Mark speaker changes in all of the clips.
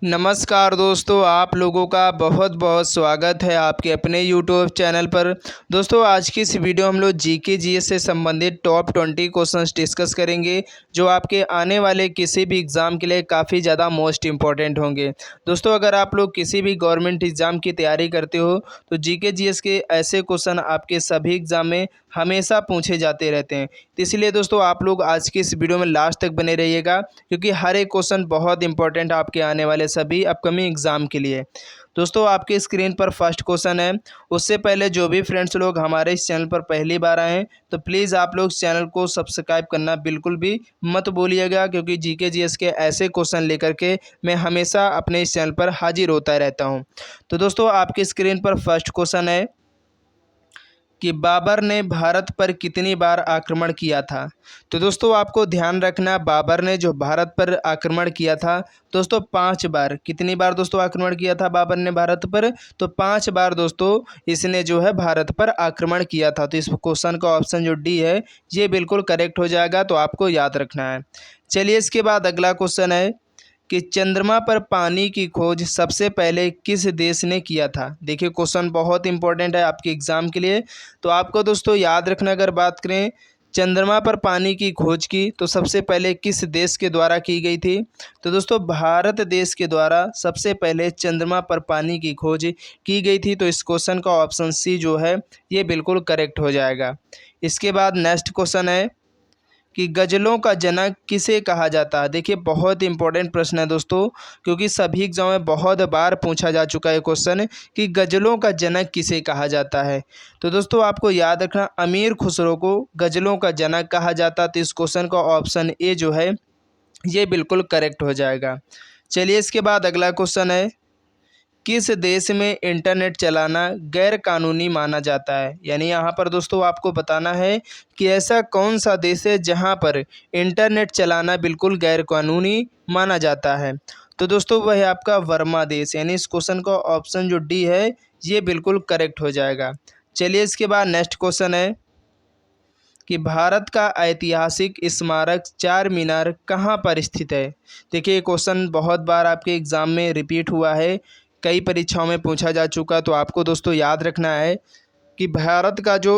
Speaker 1: नमस्कार दोस्तों, आप लोगों का बहुत बहुत स्वागत है आपके अपने यूट्यूब चैनल पर। दोस्तों, आज की इस वीडियो हम लोग जीके जीएस से संबंधित टॉप 20 क्वेश्चंस डिस्कस करेंगे जो आपके आने वाले किसी भी एग्ज़ाम के लिए काफ़ी ज़्यादा मोस्ट इम्पॉर्टेंट होंगे। दोस्तों, अगर आप लोग किसी भी गवर्नमेंट एग्ज़ाम की तैयारी करते हो तो जीके जीएस के ऐसे क्वेश्चन आपके सभी एग्ज़ाम में हमेशा पूछे जाते रहते हैं। तो इसलिए दोस्तों, आप लोग आज की इस वीडियो में लास्ट तक बने रहिएगा क्योंकि हर एक क्वेश्चन बहुत इंपॉर्टेंट आपके आने वाले सभी अपकमिंग एग्ज़ाम के लिए। दोस्तों, आपके स्क्रीन पर फर्स्ट क्वेश्चन है। उससे पहले जो भी फ्रेंड्स लोग हमारे इस चैनल पर पहली बार आए हैं तो प्लीज़ आप लोग चैनल को सब्सक्राइब करना बिल्कुल भी मत भूलिएगा क्योंकि जीके जीएस के ऐसे क्वेश्चन लेकर के मैं हमेशा अपने इस चैनल पर हाजिर होता रहता हूं। तो दोस्तों, आपकी स्क्रीन पर फर्स्ट क्वेश्चन है कि बाबर ने भारत पर कितनी बार आक्रमण किया था। तो दोस्तों, आपको ध्यान रखना, बाबर ने जो भारत पर आक्रमण किया था दोस्तों 5 बार। कितनी बार दोस्तों आक्रमण किया था बाबर ने भारत पर? तो 5 बार दोस्तों इसने जो है भारत पर आक्रमण किया था। तो इस क्वेश्चन का ऑप्शन जो डी है ये बिल्कुल करेक्ट हो जाएगा, तो आपको याद रखना है। चलिए, इसके बाद अगला क्वेश्चन है कि चंद्रमा पर पानी की खोज सबसे पहले किस देश ने किया था। देखिए, क्वेश्चन बहुत इंपॉर्टेंट है आपके एग्ज़ाम के लिए। तो आपको दोस्तों याद रखना, अगर बात करें चंद्रमा पर पानी की खोज की तो सबसे पहले किस देश के द्वारा की गई थी। तो दोस्तों, भारत देश के द्वारा सबसे पहले चंद्रमा पर पानी की खोज की गई थी। तो इस क्वेश्चन का ऑप्शन सी जो है ये बिल्कुल करेक्ट हो जाएगा। इसके बाद नेक्स्ट क्वेश्चन है कि गज़लों का जनक किसे कहा जाता है। देखिए, बहुत इंपॉर्टेंट प्रश्न है दोस्तों क्योंकि सभी एग्जाम में बहुत बार पूछा जा चुका है क्वेश्चन कि गज़लों का जनक किसे कहा जाता है। तो दोस्तों, आपको याद रखना, अमीर खुसरो को गज़लों का जनक कहा जाता। तो इस क्वेश्चन का ऑप्शन ए जो है ये बिल्कुल करेक्ट हो जाएगा। चलिए, इसके बाद अगला क्वेश्चन है, किस देश में इंटरनेट चलाना गैर कानूनी माना जाता है। यानी यहाँ पर दोस्तों आपको बताना है कि ऐसा कौन सा देश है जहाँ पर इंटरनेट चलाना बिल्कुल गैर कानूनी माना जाता है। तो दोस्तों, वह है आपका वर्मा देश। यानी इस क्वेश्चन का ऑप्शन जो डी है ये बिल्कुल करेक्ट हो जाएगा। चलिए, इसके बाद नेक्स्ट क्वेश्चन है कि भारत का ऐतिहासिक स्मारक चार मीनार कहाँ पर स्थित है। देखिए, ये क्वेश्चन बहुत बार आपके एग्ज़ाम में रिपीट हुआ है, कई परीक्षाओं में पूछा जा चुका। तो आपको दोस्तों याद रखना है कि भारत का जो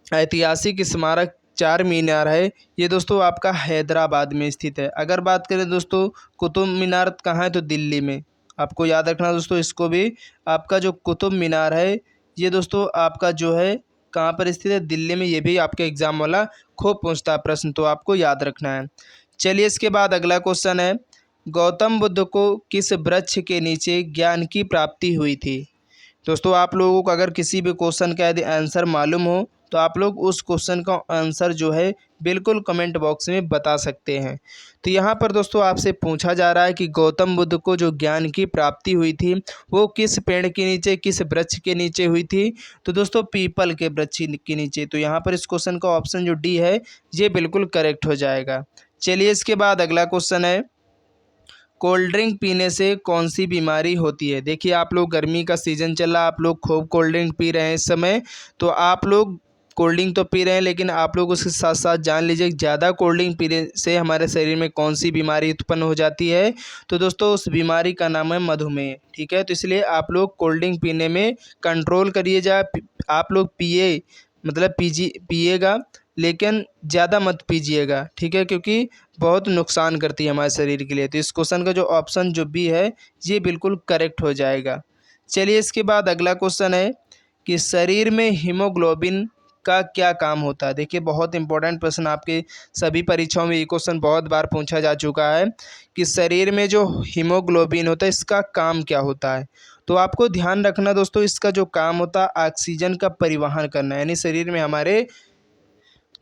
Speaker 1: ऐतिहासिक स्मारक चार मीनार है ये दोस्तों आपका हैदराबाद में स्थित है। अगर बात करें दोस्तों कुतुब मीनार कहाँ है, तो दिल्ली में। आपको याद रखना दोस्तों इसको भी, आपका जो कुतुब मीनार है ये दोस्तों आपका जो है कहाँ पर स्थित है, दिल्ली में। ये भी आपके एग्जाम वाला खूब पूछता है प्रश्न, तो आपको याद रखना है। चलिए, इसके बाद अगला क्वेश्चन है, गौतम बुद्ध को किस वृक्ष के नीचे ज्ञान की प्राप्ति हुई थी। दोस्तों, आप लोगों को अगर किसी भी क्वेश्चन का यदि आंसर मालूम हो तो आप लोग उस क्वेश्चन का आंसर जो है बिल्कुल कमेंट बॉक्स में बता सकते हैं। तो यहाँ पर दोस्तों आपसे पूछा जा रहा है कि गौतम बुद्ध को जो ज्ञान की प्राप्ति हुई थी वो किस पेड़ के नीचे, किस वृक्ष के नीचे हुई थी। तो दोस्तों पीपल के वृक्ष के नीचे। तो यहाँ पर इस क्वेश्चन का ऑप्शन जो डी है ये बिल्कुल करेक्ट हो जाएगा। चलिए, इसके बाद अगला क्वेश्चन है, कोल्ड ड्रिंक पीने से कौन सी बीमारी होती है। देखिए, आप लोग गर्मी का सीज़न चल रहा है, आप लोग खूब कोल्ड ड्रिंक पी रहे हैं इस समय। तो आप लोग कोल्ड ड्रिंक तो पी रहे हैं लेकिन आप लोग उसके साथ साथ जान लीजिए ज़्यादा कोल्ड ड्रिंक पीने से हमारे शरीर में कौन सी बीमारी उत्पन्न हो जाती है। तो दोस्तों उस बीमारी का नाम है मधुमेह। ठीक है, तो इसलिए आप लोग कोल्ड ड्रिंक पीने में कंट्रोल करिए। आप लोग पिए, मतलब पिएगा लेकिन ज़्यादा मत पीजिएगा। ठीक है, क्योंकि बहुत नुकसान करती है हमारे शरीर के लिए। तो इस क्वेश्चन का जो ऑप्शन जो बी है ये बिल्कुल करेक्ट हो जाएगा। चलिए, इसके बाद अगला क्वेश्चन है कि शरीर में हीमोग्लोबिन का क्या काम होता है। देखिए, बहुत इंपॉर्टेंट प्रश्न, आपके सभी परीक्षाओं में ये क्वेश्चन बहुत बार पूछा जा चुका है कि शरीर में जो हीमोग्लोबिन होता है इसका काम क्या होता है। तो आपको ध्यान रखना दोस्तों, इसका जो काम होता है ऑक्सीजन का परिवहन करना, यानी शरीर में हमारे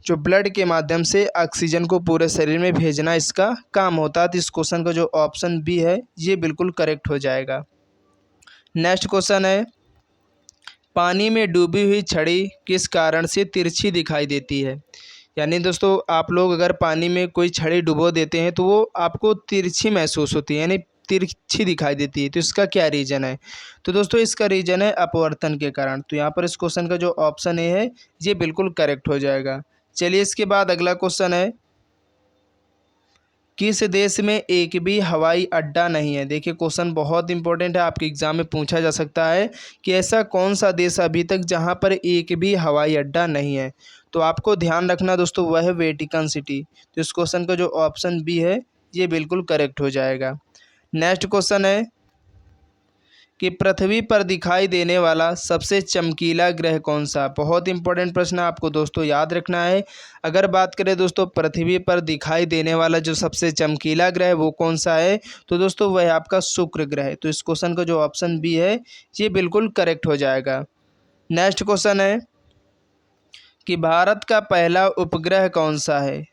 Speaker 1: जो ब्लड के माध्यम से ऑक्सीजन को पूरे शरीर में भेजना इसका काम होता है। तो इस क्वेश्चन का जो ऑप्शन बी है ये बिल्कुल करेक्ट हो जाएगा। नेक्स्ट क्वेश्चन है, पानी में डूबी हुई छड़ी किस कारण से तिरछी दिखाई देती है। यानी दोस्तों आप लोग अगर पानी में कोई छड़ी डुबो देते हैं तो वो आपको तिरछी महसूस होती है, यानी तिरछी दिखाई देती है। तो इसका क्या रीज़न है। तो दोस्तों इसका रीज़न है अपवर्तन के कारण। तो यहाँ पर इस क्वेश्चन का जो ऑप्शन ए है ये बिल्कुल करेक्ट हो जाएगा। चलिए, इसके बाद अगला क्वेश्चन है, किस देश में एक भी हवाई अड्डा नहीं है। देखिए क्वेश्चन बहुत इंपॉर्टेंट है, आपके एग्जाम में पूछा जा सकता है कि ऐसा कौन सा देश अभी तक जहां पर एक भी हवाई अड्डा नहीं है। तो आपको ध्यान रखना दोस्तों वह है वेटिकन सिटी। तो इस क्वेश्चन का जो ऑप्शन बी है ये बिल्कुल करेक्ट हो जाएगा। नेक्स्ट क्वेश्चन है कि पृथ्वी पर दिखाई देने वाला सबसे चमकीला ग्रह कौन सा। बहुत इंपॉर्टेंट प्रश्न आपको दोस्तों याद रखना है। अगर बात करें दोस्तों पृथ्वी पर दिखाई देने वाला जो सबसे चमकीला ग्रह वो कौन सा है, तो दोस्तों वह है आपका शुक्र ग्रह। तो इस क्वेश्चन का जो ऑप्शन बी है ये बिल्कुल करेक्ट हो जाएगा। नेक्स्ट क्वेश्चन है कि भारत का पहला उपग्रह कौन सा है।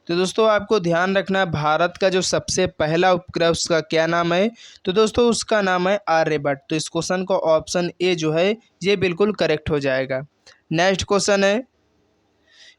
Speaker 1: तो दोस्तों आपको ध्यान रखना है भारत का जो सबसे पहला उपग्रह उसका क्या नाम है, तो दोस्तों उसका नाम है आर्यभट्ट। तो इस क्वेश्चन का ऑप्शन ए जो है ये बिल्कुल करेक्ट हो जाएगा। नेक्स्ट क्वेश्चन है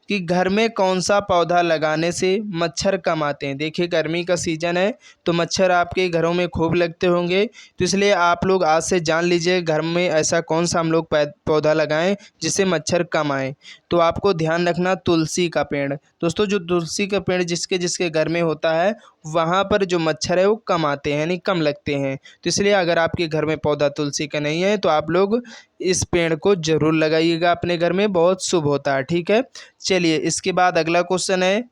Speaker 1: कि घर में कौन सा पौधा लगाने से मच्छर कम आते हैं। देखिए गर्मी का सीज़न है तो मच्छर आपके घरों में खूब लगते होंगे, तो इसलिए आप लोग आज से जान लीजिए घर में ऐसा कौन सा हम लोग पौधा लगाएं जिससे मच्छर कम आए। तो आपको ध्यान रखना तुलसी का पेड़। दोस्तों जो तुलसी का पेड़ जिसके जिसके घर में होता है वहाँ पर जो मच्छर है वो कम आते हैं यानी कम लगते हैं। तो इसलिए अगर आपके घर में पौधा तुलसी का नहीं है तो आप लोग इस पेड़ को ज़रूर लगाइएगा अपने घर में, बहुत शुभ होता है। ठीक है, चलिए इसके बाद अगला क्वेश्चन है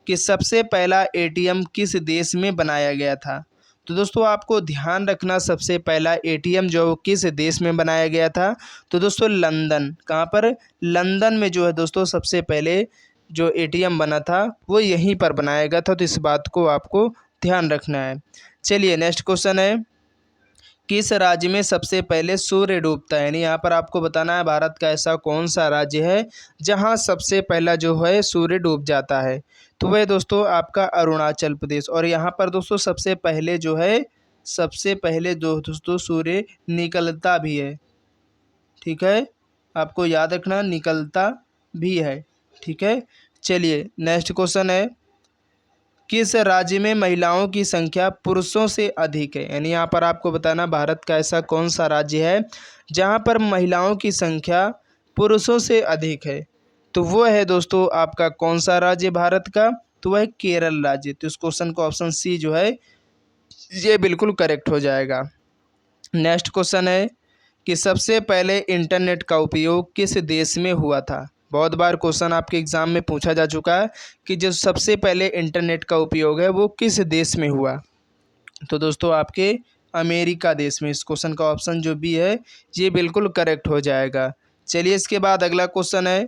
Speaker 1: कि सबसे पहला एटीएम किस देश में बनाया गया था। तो दोस्तों आपको ध्यान रखना सबसे पहला एटीएम जो किस देश में बनाया गया था, तो दोस्तों लंदन। कहाँ पर, लंदन में जो है दोस्तों सबसे पहले जो एटीएम बना था वो यहीं पर बनाया गया था। तो इस बात को आपको ध्यान रखना है। चलिए नेक्स्ट क्वेश्चन है किस राज्य में सबसे पहले सूर्य डूबता है। यानी यहाँ पर आपको बताना है भारत का ऐसा कौन सा राज्य है जहाँ सबसे पहला जो है सूर्य डूब जाता है। तो वह दोस्तों आपका अरुणाचल प्रदेश। और यहाँ पर दोस्तों सबसे पहले जो है सबसे पहले जो दोस्तों सूर्य निकलता भी है। ठीक है, आपको याद रखना निकलता भी है। ठीक है, चलिए नेक्स्ट क्वेश्चन है किस राज्य में महिलाओं की संख्या पुरुषों से अधिक है। यानी यहाँ पर आपको बताना भारत का ऐसा कौन सा राज्य है जहाँ पर महिलाओं की संख्या पुरुषों से अधिक है। तो वो है दोस्तों आपका कौन सा राज्य भारत का, तो वह है केरल राज्य। तो इस क्वेश्चन का ऑप्शन सी जो है ये बिल्कुल करेक्ट हो जाएगा। नेक्स्ट क्वेश्चन है कि सबसे पहले इंटरनेट का उपयोग किस देश में हुआ था। बहुत बार क्वेश्चन आपके एग्ज़ाम में पूछा जा चुका है कि जो सबसे पहले इंटरनेट का उपयोग है वो किस देश में हुआ। तो दोस्तों आपके अमेरिका देश में। इस क्वेश्चन का ऑप्शन जो बी है ये बिल्कुल करेक्ट हो जाएगा। चलिए इसके बाद अगला क्वेश्चन है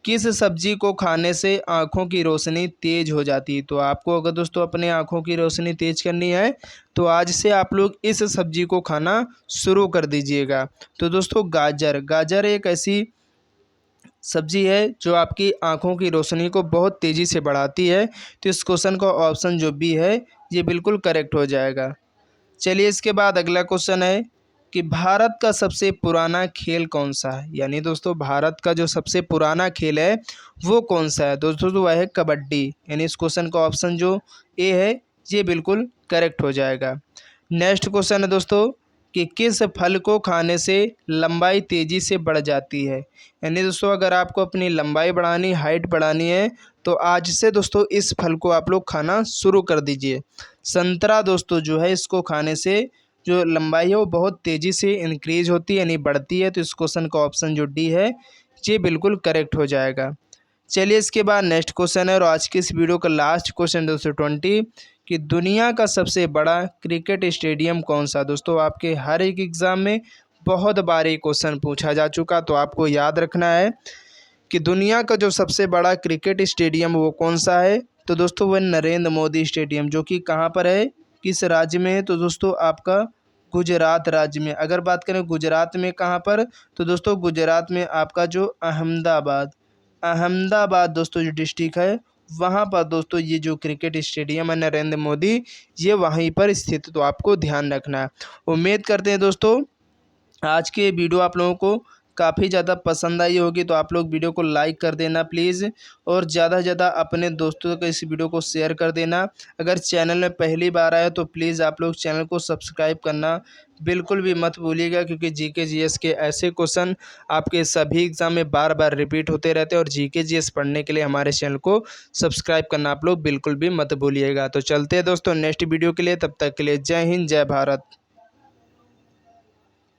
Speaker 1: किस सब्जी को खाने से आँखों की रोशनी तेज़ हो जाती है। तो आपको अगर दोस्तों अपने आँखों की रोशनी तेज़ करनी है तो आज से आप लोग इस सब्जी को खाना शुरू कर दीजिएगा। तो दोस्तों गाजर एक ऐसी सब्जी है जो आपकी आँखों की रोशनी को बहुत तेज़ी से बढ़ाती है। तो इस क्वेश्चन का ऑप्शन जो बी है ये बिल्कुल करेक्ट हो जाएगा। चलिए इसके बाद अगला क्वेश्चन है कि भारत का सबसे पुराना खेल कौन सा है। यानी दोस्तों भारत का जो सबसे पुराना खेल है वो कौन सा है, दोस्तों तो वह है कबड्डी। यानी इस क्वेश्चन का ऑप्शन जो ए है ये बिल्कुल करेक्ट हो जाएगा। नेक्स्ट क्वेश्चन है दोस्तों कि किस फल को खाने से लंबाई तेज़ी से बढ़ जाती है। यानी दोस्तों अगर आपको अपनी लंबाई बढ़ानी, हाइट बढ़ानी है तो आज से दोस्तों इस फल को आप लोग खाना शुरू कर दीजिए। संतरा दोस्तों जो है इसको खाने से जो लंबाई है वो बहुत तेज़ी से इंक्रीज होती है यानी बढ़ती है। तो इस क्वेश्चन का ऑप्शन जो डी है ये बिल्कुल करेक्ट हो जाएगा। चलिए इसके बाद नेक्स्ट क्वेश्चन है और आज की इस वीडियो का लास्ट क्वेश्चन दोस्तों 20 कि दुनिया का सबसे बड़ा क्रिकेट स्टेडियम कौन सा। दोस्तों आपके हर एक एग्ज़ाम में बहुत बार ये क्वेश्चन पूछा जा चुका, तो आपको याद रखना है कि दुनिया का जो सबसे बड़ा क्रिकेट स्टेडियम वो कौन सा है। तो दोस्तों वह नरेंद्र मोदी स्टेडियम, जो कि कहाँ पर है, किस राज्य में है, तो दोस्तों आपका गुजरात राज्य में। अगर बात करें गुजरात में कहाँ पर, तो दोस्तों गुजरात में आपका जो अहमदाबाद दोस्तों जो डिस्ट्रिक्ट है वहाँ पर दोस्तों ये जो क्रिकेट स्टेडियम है नरेंद्र मोदी ये वहीं पर स्थित। तो आपको ध्यान रखना है। उम्मीद करते हैं दोस्तों आज के वीडियो आप लोगों को काफ़ी ज़्यादा पसंद आई होगी, तो आप लोग वीडियो को लाइक कर देना प्लीज़, और ज़्यादा से ज़्यादा अपने दोस्तों को इस वीडियो को शेयर कर देना। अगर चैनल में पहली बार आए तो प्लीज़ आप लोग चैनल को सब्सक्राइब करना बिल्कुल भी मत भूलिएगा, क्योंकि जीके जीएस के ऐसे क्वेश्चन आपके सभी एग्ज़ाम में बार बार रिपीट होते रहते हैं। और जीके जीएस पढ़ने के लिए हमारे चैनल को सब्सक्राइब करना आप लोग बिल्कुल भी मत भूलिएगा। तो चलते हैं दोस्तों नेक्स्ट वीडियो के लिए, तब तक के लिए जय हिंद जय भारत।